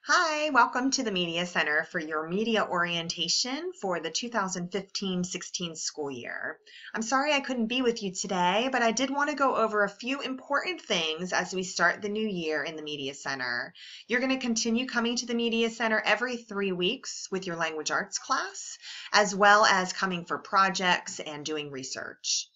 Hi, welcome to the Media Center for your media orientation for the 2015-16 school year. I'm sorry I couldn't be with you today, but I did want to go over a few important things as we start the new year in the Media Center. You're going to continue coming to the Media Center every 3 weeks with your language arts class, as well as coming for projects and doing research.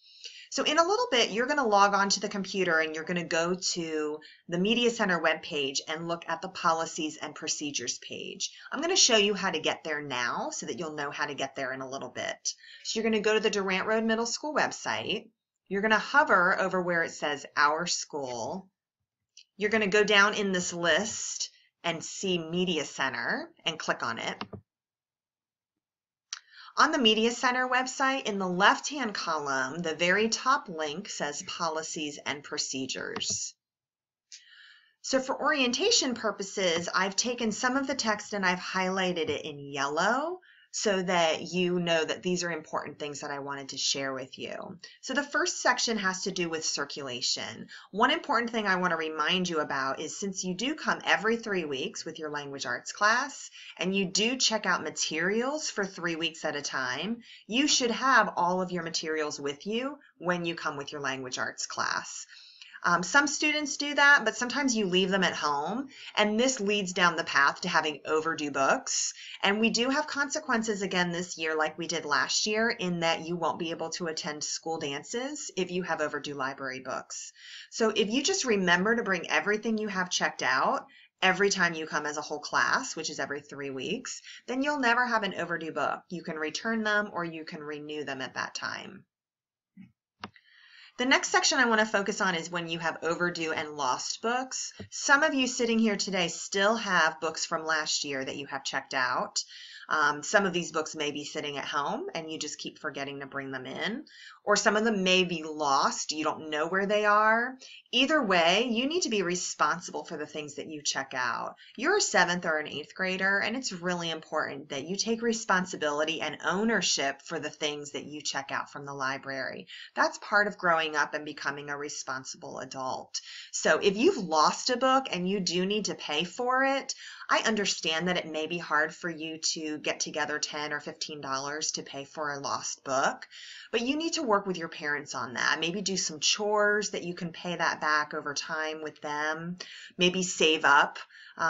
So in a little bit, you're going to log on to the computer and you're going to go to the Media Center webpage and look at the policies and procedures page. I'm going to show you how to get there now so that you'll know how to get there in a little bit. So you're going to go to the Durant Road Middle School website. You're going to hover over where it says Our School. You're going to go down in this list and see Media Center and click on it. On the Media Center website, in the left-hand column, the very top link says Policies and Procedures. So for orientation purposes, I've taken some of the text and I've highlighted it in yellow so that you know that these are important things that I wanted to share with you. So the first section has to do with circulation. One important thing I want to remind you about is since you do come every 3 weeks with your language arts class and you do check out materials for 3 weeks at a time, you should have all of your materials with you when you come with your language arts class. Some students do that, but sometimes you leave them at home, and this leads down the path to having overdue books. And we do have consequences again this year like we did last year in that you won't be able to attend school dances if you have overdue library books. So if you just remember to bring everything you have checked out every time you come as a whole class, which is every 3 weeks, then you'll never have an overdue book. You can return them or you can renew them at that time. The next section I want to focus on is when you have overdue and lost books. Some of you sitting here today still have books from last year that you have checked out. Some of these books may be sitting at home and you just keep forgetting to bring them in, or some of them may be lost. You don't know where they are. Either way, you need to be responsible for the things that you check out. You're a 7th or an 8th grader, and it's really important that you take responsibility and ownership for the things that you check out from the library. That's part of growing up and becoming a responsible adult. So if you've lost a book and you do need to pay for it, I understand that it may be hard for you to get together $10 or $15 to pay for a lost book, but you need to work with your parents on that. Maybe do some chores that you can pay that back over time with them. Maybe save up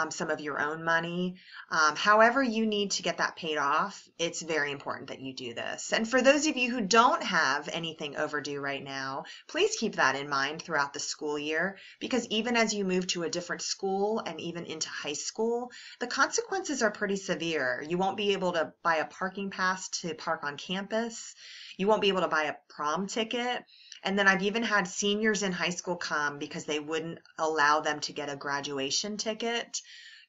some of your own money. However you need to get that paid off, it's very important that you do this. And for those of you who don't have anything overdue right now, please keep that in mind throughout the school year, because even as you move to a different school and even into high school, the consequences are pretty severe. You won't be able to buy a parking pass to park on campus. You won't be able to buy a prom ticket. And then I've even had seniors in high school come because they wouldn't allow them to get a graduation ticket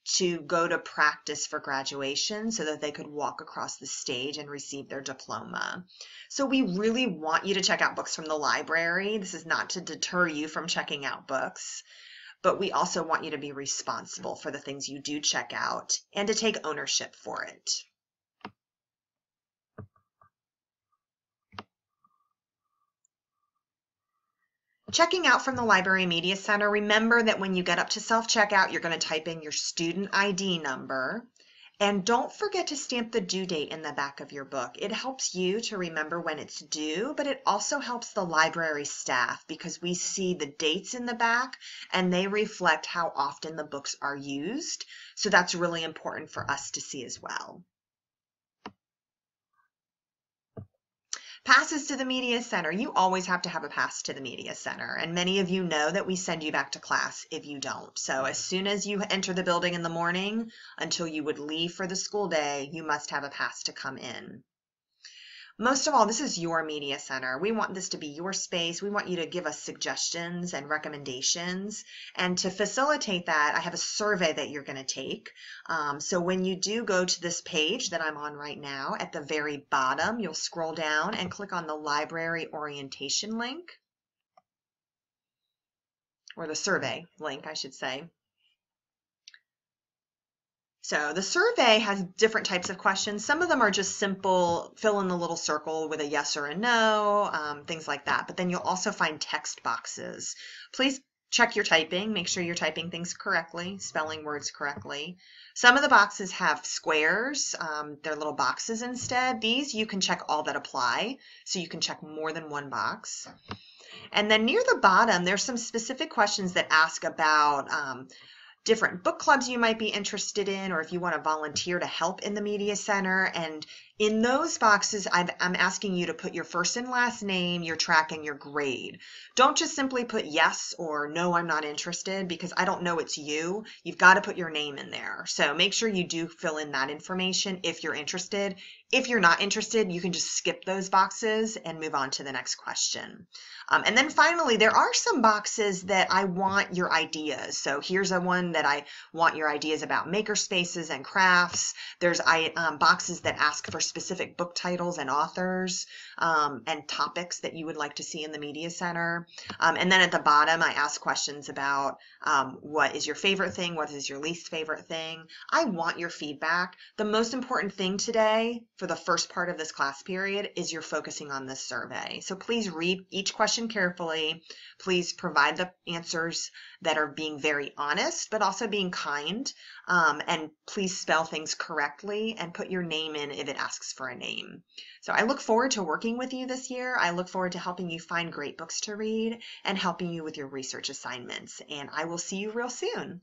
to go to practice for graduation so that they could walk across the stage and receive their diploma. So we really want you to check out books from the library. This is not to deter you from checking out books, but we also want you to be responsible for the things you do check out and to take ownership for it. Checking out from the Library Media Center, remember that when you get up to self-checkout, you're going to type in your student ID number. And don't forget to stamp the due date in the back of your book. It helps you to remember when it's due, but it also helps the library staff because we see the dates in the back and they reflect how often the books are used. So that's really important for us to see as well. Passes to the Media Center. You always have to have a pass to the Media Center, and many of you know that we send you back to class if you don't. So as soon as you enter the building in the morning until you would leave for the school day, you must have a pass to come in. Most of all, this is your Media Center. We want this to be your space. We want you to give us suggestions and recommendations. And to facilitate that, I have a survey that you're going to take. So when you do go to this page that I'm on right now, at the very bottom, you'll scroll down and click on the library orientation link, or the survey link, I should say. So the survey has different types of questions. Some of them are just simple, fill in the little circle with a yes or a no, things like that. But then you'll also find text boxes. Please Check your typing, make sure you're typing things correctly, spelling words correctly. Some of the boxes have squares, they're little boxes instead. These you can check all that apply, so you can check more than one box. And then near the bottom, there's some specific questions that ask about different book clubs you might be interested in, or if you want to volunteer to help in the Media Center. And in those boxes, I'm asking you to put your first and last name, your track, and your grade. Don't just simply put yes or no, I'm not interested, because I don't know it's you. You've got to put your name in there. So make sure you do fill in that information if you're interested. If you're not interested, you can just skip those boxes and move on to the next question. And then finally, there are some boxes that I want your ideas. So here's a one that I want your ideas about maker spaces and crafts. There's boxes that ask for specific book titles and authors and topics that you would like to see in the Media Center. And then at the bottom, I ask questions about what is your favorite thing? What is your least favorite thing? I want your feedback. The most important thing today for the first part of this class period is you're focusing on this survey. So please read each question carefully. Please provide the answers that are being very honest, but also being kind. And please spell things correctly and put your name in if it asks for a name. So I look forward to working with you this year. I look forward to helping you find great books to read and helping you with your research assignments. And I will see you real soon.